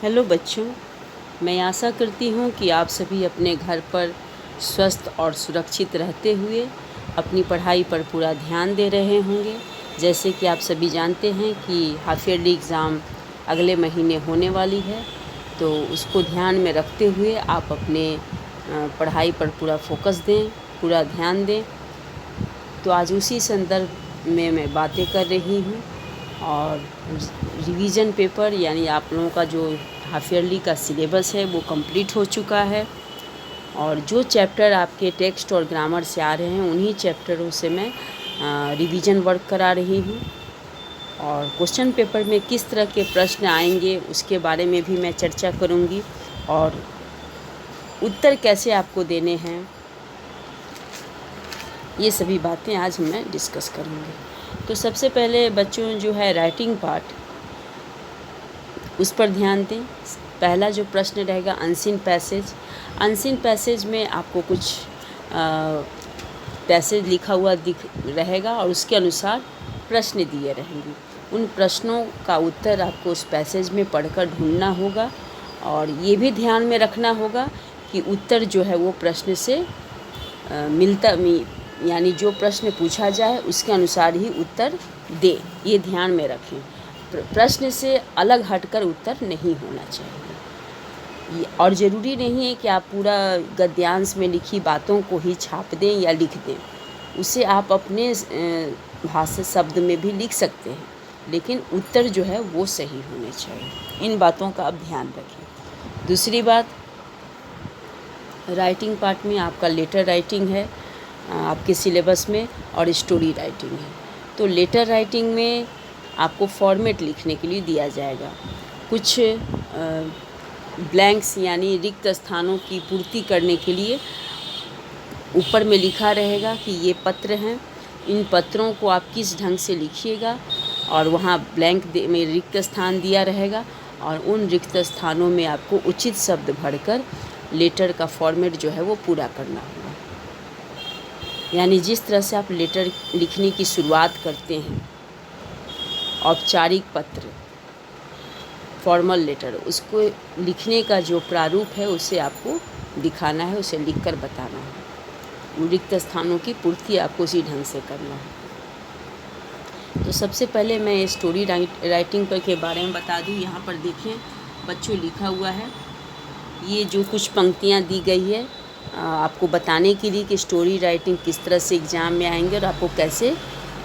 Hello बच्चों, मैं आशा करती हूँ कि आप सभी अपने घर पर स्वस्थ और सुरक्षित रहते हुए अपनी पढ़ाई पर पूरा ध्यान दे रहे होंगे। जैसे कि आप सभी जानते हैं कि हाफ ईयरली एग्ज़ाम अगले महीने होने वाली है, तो उसको ध्यान में रखते हुए आप अपने पढ़ाई पर पूरा फोकस दें, पूरा ध्यान दें। तो आज उसी संदर्भ में मैं बातें कर रही हूँ। और रिवीजन पेपर यानी आप लोगों का जो हाफ ईयरली का सिलेबस है वो कंप्लीट हो चुका है, और जो चैप्टर आपके टेक्स्ट और ग्रामर से आ रहे हैं उन्हीं चैप्टरों से मैं रिवीजन वर्क करा रही हूँ। और क्वेश्चन पेपर में किस तरह के प्रश्न आएंगे उसके बारे में भी मैं चर्चा करूँगी, और उत्तर कैसे आपको देने हैं ये सभी बातें आज मैं डिस्कस करूँगी। तो सबसे पहले बच्चों जो है राइटिंग पार्ट, उस पर ध्यान दें। पहला जो प्रश्न रहेगा अनसीन पैसेज। अनसीन पैसेज में आपको कुछ पैसेज लिखा हुआ दिख रहेगा और उसके अनुसार प्रश्न दिए रहेंगे। उन प्रश्नों का उत्तर आपको उस पैसेज में पढ़कर ढूंढना होगा, और ये भी ध्यान में रखना होगा कि उत्तर जो है वो प्रश्न से यानी जो प्रश्न पूछा जाए उसके अनुसार ही उत्तर दे, ये ध्यान में रखें। प्रश्न से अलग हटकर उत्तर नहीं होना चाहिए। और ज़रूरी नहीं है कि आप पूरा गद्यांश में लिखी बातों को ही छाप दें या लिख दें, उसे आप अपने भाषा शब्द में भी लिख सकते हैं, लेकिन उत्तर जो है वो सही होने चाहिए। इन बातों का आप ध्यान रखें। दूसरी बात, राइटिंग पार्ट में आपका लेटर राइटिंग है आपके सिलेबस में, और स्टोरी राइटिंग है। तो लेटर राइटिंग में आपको फॉर्मेट लिखने के लिए दिया जाएगा। कुछ ब्लैंक्स यानी रिक्त स्थानों की पूर्ति करने के लिए ऊपर में लिखा रहेगा कि ये पत्र हैं, इन पत्रों को आप किस ढंग से लिखिएगा, और वहाँ ब्लैंक में रिक्त स्थान दिया रहेगा, और उन रिक्त स्थानों में आपको उचित शब्द भरकर लेटर का फॉर्मेट जो है वो पूरा करना होगा। यानी जिस तरह से आप लेटर लिखने की शुरुआत करते हैं, औपचारिक पत्र, फॉर्मल लेटर, उसको लिखने का जो प्रारूप है उसे आपको दिखाना है, उसे लिखकर बताना है। रिक्त स्थानों की पूर्ति आपको उसी ढंग से करना है। तो सबसे पहले मैं स्टोरी राइटिंग पर के बारे में बता दूं। यहाँ पर देखें बच्चों, लिखा हुआ है, ये जो कुछ पंक्तियाँ दी गई है आपको बताने के लिए कि स्टोरी राइटिंग किस तरह से एग्ज़ाम में आएंगे और आपको कैसे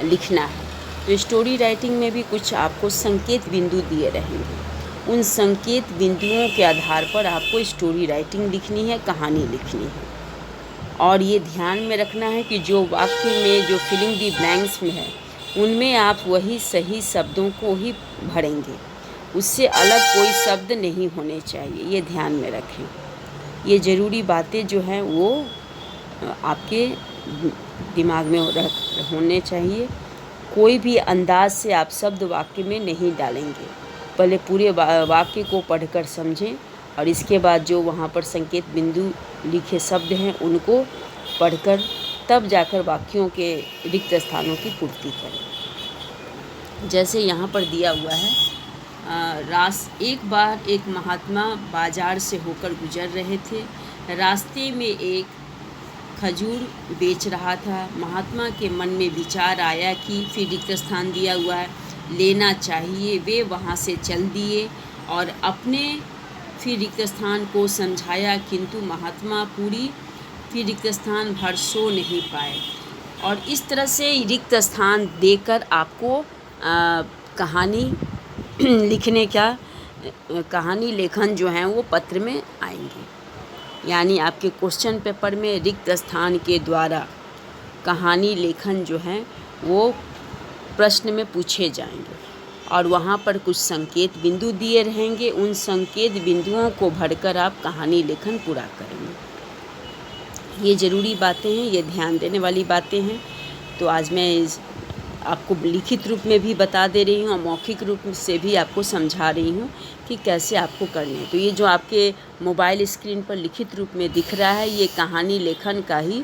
लिखना है। तो स्टोरी राइटिंग में भी कुछ आपको संकेत बिंदु दिए रहेंगे। उन संकेत बिंदुओं के आधार पर आपको स्टोरी राइटिंग लिखनी है, कहानी लिखनी है। और ये ध्यान में रखना है कि जो वाक्य में जो फिलिंग दी ब्लैंक्स में है उनमें आप वही सही शब्दों को ही भरेंगे, उससे अलग कोई शब्द नहीं होने चाहिए, ये ध्यान में रखें। ये ज़रूरी बातें जो हैं वो आपके दिमाग में होने चाहिए। कोई भी अंदाज से आप शब्द वाक्य में नहीं डालेंगे। पहले पूरे वाक्य को पढ़कर समझें, और इसके बाद जो वहाँ पर संकेत बिंदु लिखे शब्द हैं उनको पढ़कर तब जाकर वाक्यों के रिक्त स्थानों की पूर्ति करें। जैसे यहाँ पर दिया हुआ है, एक बार एक महात्मा बाजार से होकर गुजर रहे थे। रास्ते में एक खजूर बेच रहा था। महात्मा के मन में विचार आया कि फिर रिक्त स्थान दिया हुआ है, लेना चाहिए। वे वहाँ से चल दिए और अपने फिर रिक्त स्थान को समझाया, किंतु महात्मा पूरी फिर रिक्त स्थान भर सो नहीं पाए। और इस तरह से रिक्त स्थान देकर आपको कहानी लिखने का कहानी लेखन जो है वो पत्र में आएंगे। यानी आपके क्वेश्चन पेपर में रिक्त स्थान के द्वारा कहानी लेखन जो है वो प्रश्न में पूछे जाएंगे, और वहाँ पर कुछ संकेत बिंदु दिए रहेंगे। उन संकेत बिंदुओं को भरकर आप कहानी लेखन पूरा करेंगे। ये ज़रूरी बातें हैं, ये ध्यान देने वाली बातें हैं। तो आज मैं आपको लिखित रूप में भी बता दे रही हूँ और मौखिक रूप से भी आपको समझा रही हूँ कि कैसे आपको करने हैं। तो ये जो आपके मोबाइल स्क्रीन पर लिखित रूप में दिख रहा है, ये कहानी लेखन का ही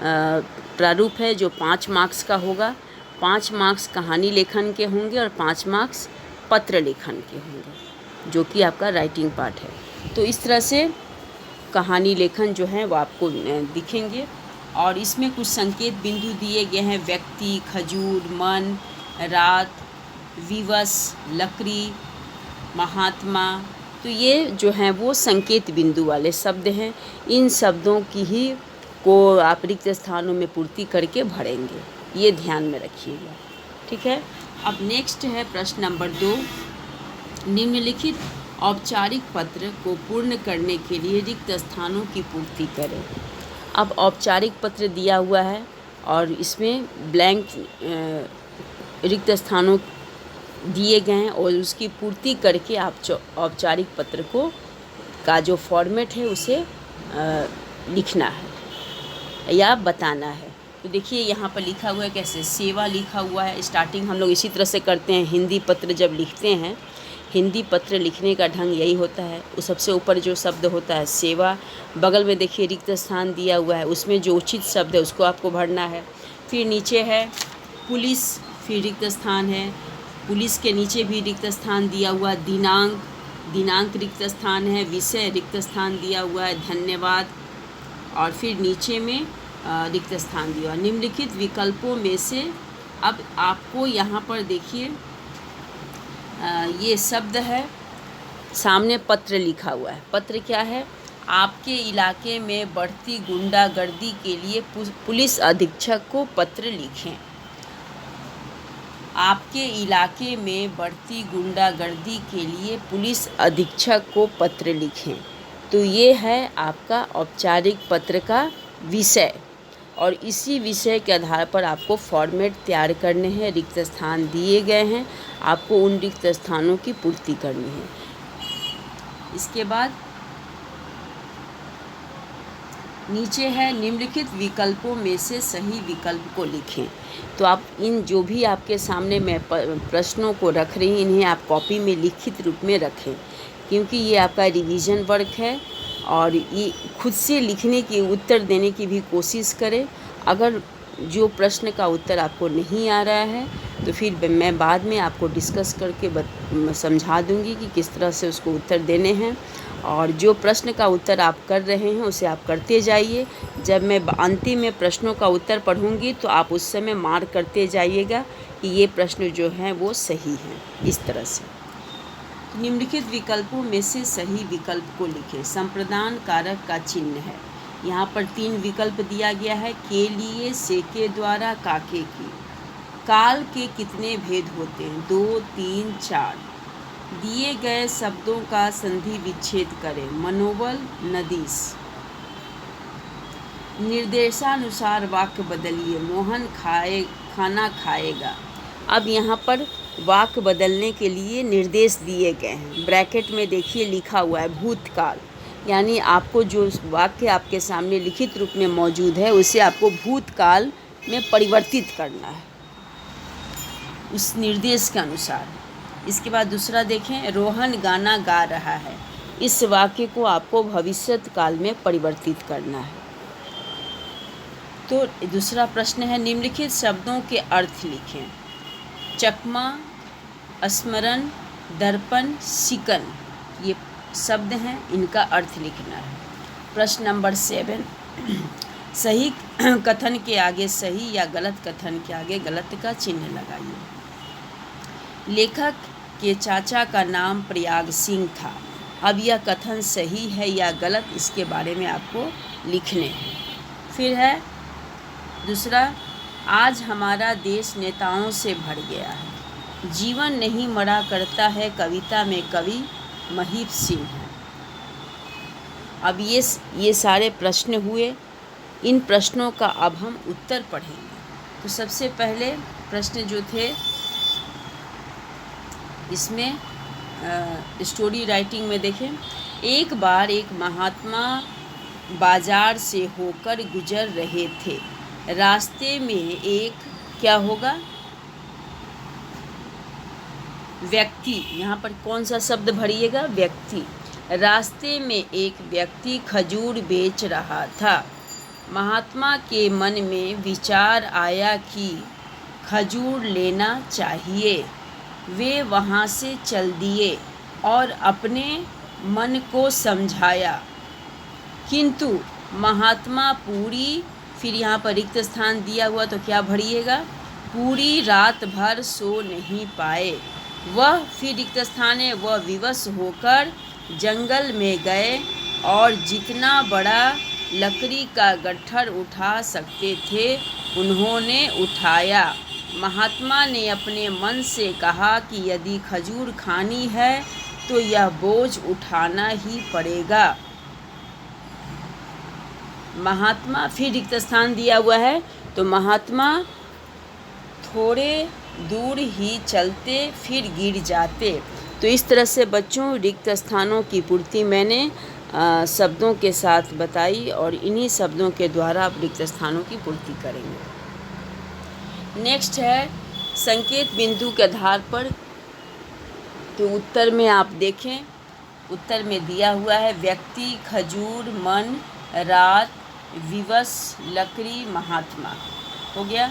प्रारूप है जो 5 मार्क्स का होगा। 5 मार्क्स कहानी लेखन के होंगे और 5 मार्क्स पत्र लेखन के होंगे। जो कि आपका राइटिंग पार्ट है। तो इस तरह से कहानी लेखन जो है वो आपको दिखेंगे। और इसमें कुछ संकेत बिंदु दिए गए हैं: व्यक्ति, खजूर, मन, रात, विवश, लकड़ी, महात्मा। तो ये जो हैं वो संकेत बिंदु वाले शब्द हैं। इन शब्दों की ही को आप रिक्त स्थानों में पूर्ति करके भरेंगे, ये ध्यान में रखिएगा। ठीक है। अब नेक्स्ट है प्रश्न नंबर 2। निम्नलिखित औपचारिक पत्र को पूर्ण करने के लिए रिक्त स्थानों की पूर्ति करें। अब औपचारिक पत्र दिया हुआ है और इसमें ब्लैंक रिक्त स्थानों दिए गए हैं और उसकी पूर्ति करके आप औपचारिक पत्र को का जो फॉर्मेट है उसे लिखना है या बताना है। तो देखिए यहाँ पर लिखा हुआ है कैसे, सेवा लिखा हुआ है। स्टार्टिंग हम लोग इसी तरह से करते हैं। हिंदी पत्र जब लिखते हैं, हिंदी पत्र लिखने का ढंग यही होता है। उस सबसे ऊपर जो शब्द होता है सेवा, बगल में देखिए रिक्त स्थान दिया हुआ है, उसमें जो उचित शब्द है उसको आपको भरना है। फिर नीचे है पुलिस, फिर रिक्त स्थान है। पुलिस के नीचे भी रिक्त स्थान दिया हुआ है। दिनांक, दिनांक रिक्त स्थान है। विषय रिक्त स्थान दिया हुआ है। धन्यवाद, और फिर नीचे में रिक्त स्थान दिया हुआ है। निम्नलिखित विकल्पों में से अब आपको यहाँ पर देखिए ये शब्द है, सामने पत्र लिखा हुआ है। पत्र क्या है? आपके इलाके में बढ़ती गुंडागर्दी के लिए पुलिस अधीक्षक को पत्र लिखें। आपके इलाके में बढ़ती गुंडागर्दी के लिए पुलिस अधीक्षक को पत्र लिखें। तो ये है आपका औपचारिक पत्र का विषय, और इसी विषय के आधार पर आपको फॉर्मेट तैयार करने हैं। रिक्त स्थान दिए गए हैं, आपको उन रिक्त स्थानों की पूर्ति करनी है। इसके बाद नीचे है निम्नलिखित विकल्पों में से सही विकल्प को लिखें। तो आप इन जो भी आपके सामने मैं प्रश्नों को रख रही हूँ, इन्हें आप कॉपी में लिखित रूप में रखें, क्योंकि ये आपका रिवीजन वर्क है और ये खुद से लिखने की, उत्तर देने की भी कोशिश करें। अगर जो प्रश्न का उत्तर आपको नहीं आ रहा है तो फिर मैं बाद में आपको डिस्कस करके समझा दूंगी कि किस तरह से उसको उत्तर देने हैं। और जो प्रश्न का उत्तर आप कर रहे हैं उसे आप करते जाइए। जब मैं अंतिम में प्रश्नों का उत्तर पढ़ूंगी तो आप उस समय मार्क करते जाइएगा कि ये प्रश्न जो हैं वो सही हैं। इस तरह से निम्नलिखित विकल्पों में से सही विकल्प को लिखें। संप्रदान कारक का चिन्ह है। यहाँ पर 3 विकल्प दिया गया है: के लिए, से के द्वारा, काके की। काल के कितने भेद होते हैं? 2, 3, 4। दिए गए शब्दों का संधि विच्छेद करें। मनोबल, नदीस। निर्देशानुसार वाक्य बदलिए। मोहन खाना खाएगा। अब यहाँ पर वाक्य बदलने के लिए निर्देश दिए गए हैं। ब्रैकेट में देखिए लिखा हुआ है भूतकाल, यानी आपको जो वाक्य आपके सामने लिखित रूप में मौजूद है उसे आपको भूतकाल में परिवर्तित करना है उस निर्देश के अनुसार। इसके बाद दूसरा देखें, रोहन गाना गा रहा है। इस वाक्य को आपको भविष्यत काल में परिवर्तित करना है। तो दूसरा प्रश्न है, निम्नलिखित शब्दों के अर्थ लिखें। चकमा, स्मरण, दर्पण, शिकन, ये शब्द हैं, इनका अर्थ लिखना है। प्रश्न नंबर 7, सही कथन के आगे सही या गलत कथन के आगे गलत का चिन्ह लगाइए। लेखक के चाचा का नाम प्रयाग सिंह था। अब यह कथन सही है या गलत, इसके बारे में आपको लिखने हैं। फिर है दूसरा, आज हमारा देश नेताओं से भर गया है। जीवन नहीं मरा करता है, कविता में कवि महीप सिंह है। अब ये सारे प्रश्न हुए। इन प्रश्नों का अब हम उत्तर पढ़ेंगे। तो सबसे पहले प्रश्न जो थे इसमें स्टोरी राइटिंग में देखें। एक बार एक महात्मा बाजार से होकर गुजर रहे थे। रास्ते में एक क्या होगा? व्यक्ति। यहाँ पर कौन सा शब्द भरिएगा? व्यक्ति। रास्ते में एक व्यक्ति खजूर बेच रहा था। महात्मा के मन में विचार आया कि खजूर लेना चाहिए। वे वहाँ से चल दिए। और अपने मन को समझाया, किंतु महात्मा पूरी, फिर यहाँ पर रिक्त स्थान दिया हुआ तो क्या भरिएगा, पूरी रात भर सो नहीं पाए। वह, फिर रिक्त स्थान है, वह विवश होकर जंगल में गए और जितना बड़ा लकड़ी का गट्ठर उठा सकते थे उन्होंने उठाया। महात्मा ने अपने मन से कहा कि यदि खजूर खानी है तो यह बोझ उठाना ही पड़ेगा। महात्मा, फिर रिक्त स्थान दिया हुआ है तो महात्मा थोड़े दूर ही चलते फिर गिर जाते। तो इस तरह से बच्चों रिक्त स्थानों की पूर्ति मैंने शब्दों के साथ बताई और इन्हीं शब्दों के द्वारा आप रिक्त स्थानों की पूर्ति करेंगे। नेक्स्ट है संकेत बिंदु के आधार पर। तो उत्तर में आप देखें, उत्तर में दिया हुआ है व्यक्ति, खजूर, मन, रात, विवश, लकड़ी, महात्मा। हो गया।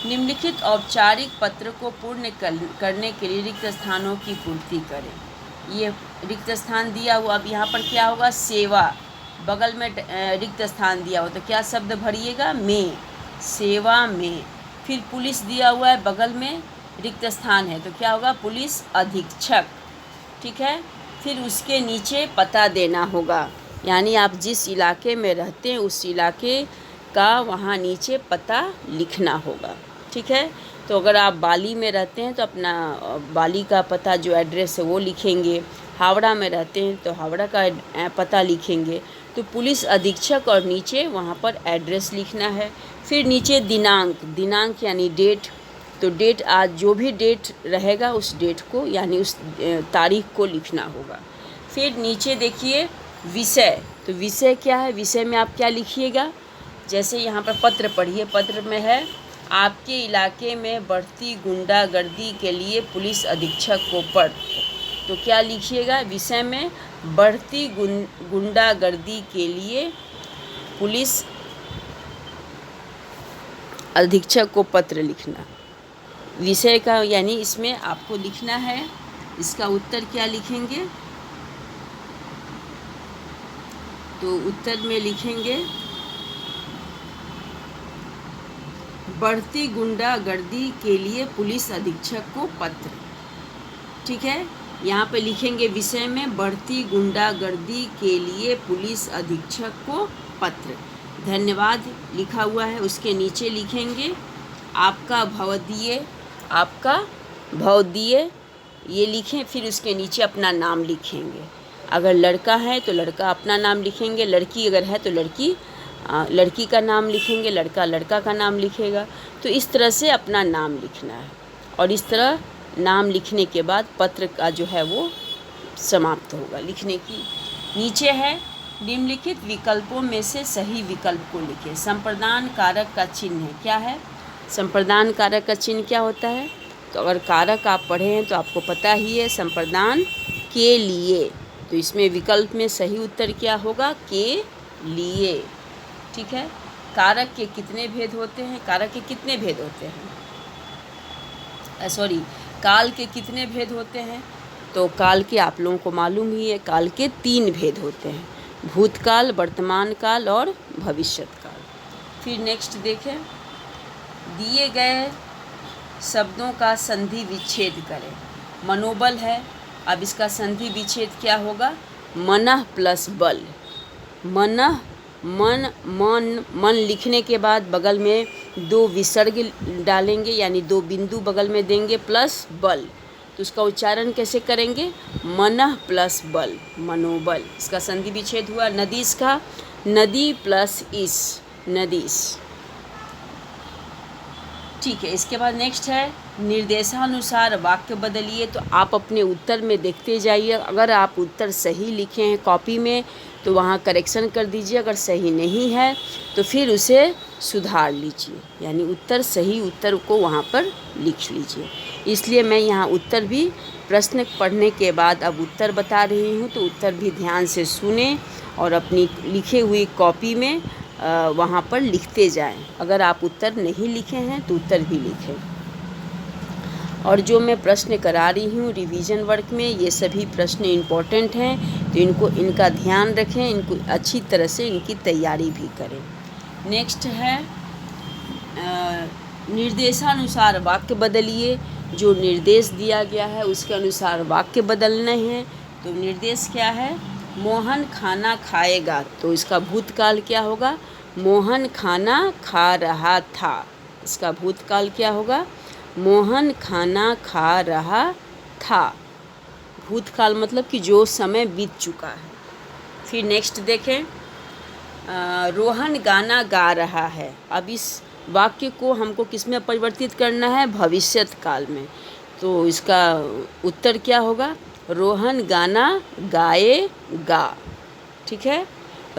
निम्नलिखित औपचारिक पत्र को पूर्ण करने के लिए रिक्त स्थानों की पूर्ति करें। ये रिक्त स्थान दिया हुआ, अब यहाँ पर क्या होगा, सेवा, बगल में रिक्त स्थान दिया हुआ तो क्या शब्द भरिएगा, में, सेवा में। फिर पुलिस दिया हुआ है, बगल में रिक्त स्थान है तो क्या होगा, पुलिस अधीक्षक। ठीक है। फिर उसके नीचे पता देना होगा, यानी आप जिस इलाके में रहते हैं उस इलाके का वहाँ नीचे पता लिखना होगा। ठीक है। तो अगर आप बाली में रहते हैं तो अपना बाली का पता जो एड्रेस है वो लिखेंगे, हावड़ा में रहते हैं तो हावड़ा का पता लिखेंगे। तो पुलिस अधीक्षक और नीचे वहाँ पर एड्रेस लिखना है। फिर नीचे दिनांक, दिनांक यानी डेट, तो डेट आज जो भी डेट रहेगा उस डेट को यानी उस तारीख को लिखना होगा। फिर नीचे देखिए विषय, तो विषय क्या है, विषय में आप क्या लिखिएगा, जैसे यहाँ पर पत्र पढ़िए, पत्र में है आपके इलाके में बढ़ती गुंडागर्दी के लिए पुलिस अधीक्षक को पत्र। तो क्या लिखिएगा, विषय में बढ़ती गुंडागर्दी के लिए पुलिस अधीक्षक को पत्र लिखना। विषय का यानी इसमें आपको लिखना है, इसका उत्तर क्या लिखेंगे, तो उत्तर में लिखेंगे बढ़ती गुंडागर्दी के लिए पुलिस अधीक्षक को पत्र। ठीक है। यहाँ पे लिखेंगे विषय में बढ़ती गुंडागर्दी के लिए पुलिस अधीक्षक को पत्र। धन्यवाद लिखा हुआ है, उसके नीचे लिखेंगे आपका भवदीय, आपका भवदीय ये लिखें। फिर उसके नीचे अपना नाम लिखेंगे। अगर लड़का है तो लड़का अपना नाम लिखेंगे, लड़की अगर है तो लड़की का नाम लिखेंगे, लड़का लड़का का नाम लिखेगा। तो इस तरह से अपना नाम लिखना है और इस तरह नाम लिखने के बाद पत्र का जो है वो समाप्त होगा लिखने की। नीचे है निम्नलिखित विकल्पों में से सही विकल्प को लिखें। संप्रदान कारक का चिन्ह है, क्या है, संप्रदान कारक का चिन्ह क्या होता है, तो अगर कारक आप पढ़े हैं तो आपको पता ही है, संप्रदान के लिए। तो इसमें विकल्प में सही उत्तर क्या होगा, के लिए। ठीक है। कारक के कितने भेद होते हैं, कारक के कितने भेद होते हैं, काल के कितने भेद होते हैं, तो काल के आप लोगों को मालूम ही है, काल के 3 भेद होते हैं, भूतकाल, वर्तमान काल और भविष्यत काल। फिर नेक्स्ट देखें, दिए गए शब्दों का संधि विच्छेद करें। मनोबल है, अब इसका संधि विच्छेद क्या होगा, मनः प्लस बल। मनः मन लिखने के बाद बगल में 2 विसर्ग डालेंगे यानी 2 बिंदु बगल में देंगे प्लस बल। तो उसका उच्चारण कैसे करेंगे, मनः प्लस बल, मनोबल। इसका संधि विच्छेद हुआ। नदीस का नदी प्लस इस, नदीस। ठीक है। इसके बाद नेक्स्ट है निर्देशानुसार वाक्य बदलिए। तो आप अपने उत्तर में देखते जाइए, अगर आप उत्तर सही लिखे हैं कॉपी में तो वहाँ करेक्शन कर दीजिए, अगर सही नहीं है तो फिर उसे सुधार लीजिए, यानी उत्तर सही उत्तर को वहाँ पर लिख लीजिए। इसलिए मैं यहाँ उत्तर भी प्रश्न पढ़ने के बाद अब उत्तर बता रही हूँ, तो उत्तर भी ध्यान से सुने और अपनी लिखे हुई कॉपी में वहाँ पर लिखते जाएं। अगर आप उत्तर नहीं लिखे हैं तो उत्तर भी लिखें। और जो मैं प्रश्न करा रही हूँ रिवीजन वर्क में, ये सभी प्रश्न इम्पोर्टेंट हैं, तो इनका ध्यान रखें, इनको अच्छी तरह से इनकी तैयारी भी करें। नेक्स्ट है निर्देशानुसार वाक्य बदलिए। जो निर्देश दिया गया है उसके अनुसार वाक्य बदलने हैं। तो निर्देश क्या है? मोहन खाना खाएगा, तो इसका भूतकाल क्या होगा? मोहन खाना खा रहा था। इसका भूतकाल क्या होगा? मोहन खाना खा रहा था। भूतकाल मतलब कि जो समय बीत चुका है। फिर नेक्स्ट देखें, रोहन गाना गा रहा है। अब इस वाक्य को हमको किस में परिवर्तित करना है? भविष्यत काल में। तो इसका उत्तर क्या होगा? रोहन गाना गाएगा। ठीक है,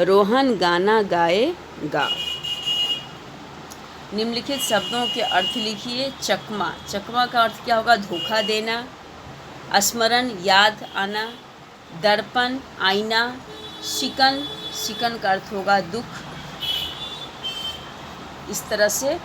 रोहन गाना गाएगा। निम्नलिखित शब्दों के अर्थ लिखिए। चकमा, चकमा का अर्थ क्या होगा? धोखा देना। स्मरण, याद आना। दर्पण, आईना। शिकन, शिकन का अर्थ होगा दुख। इस तरह से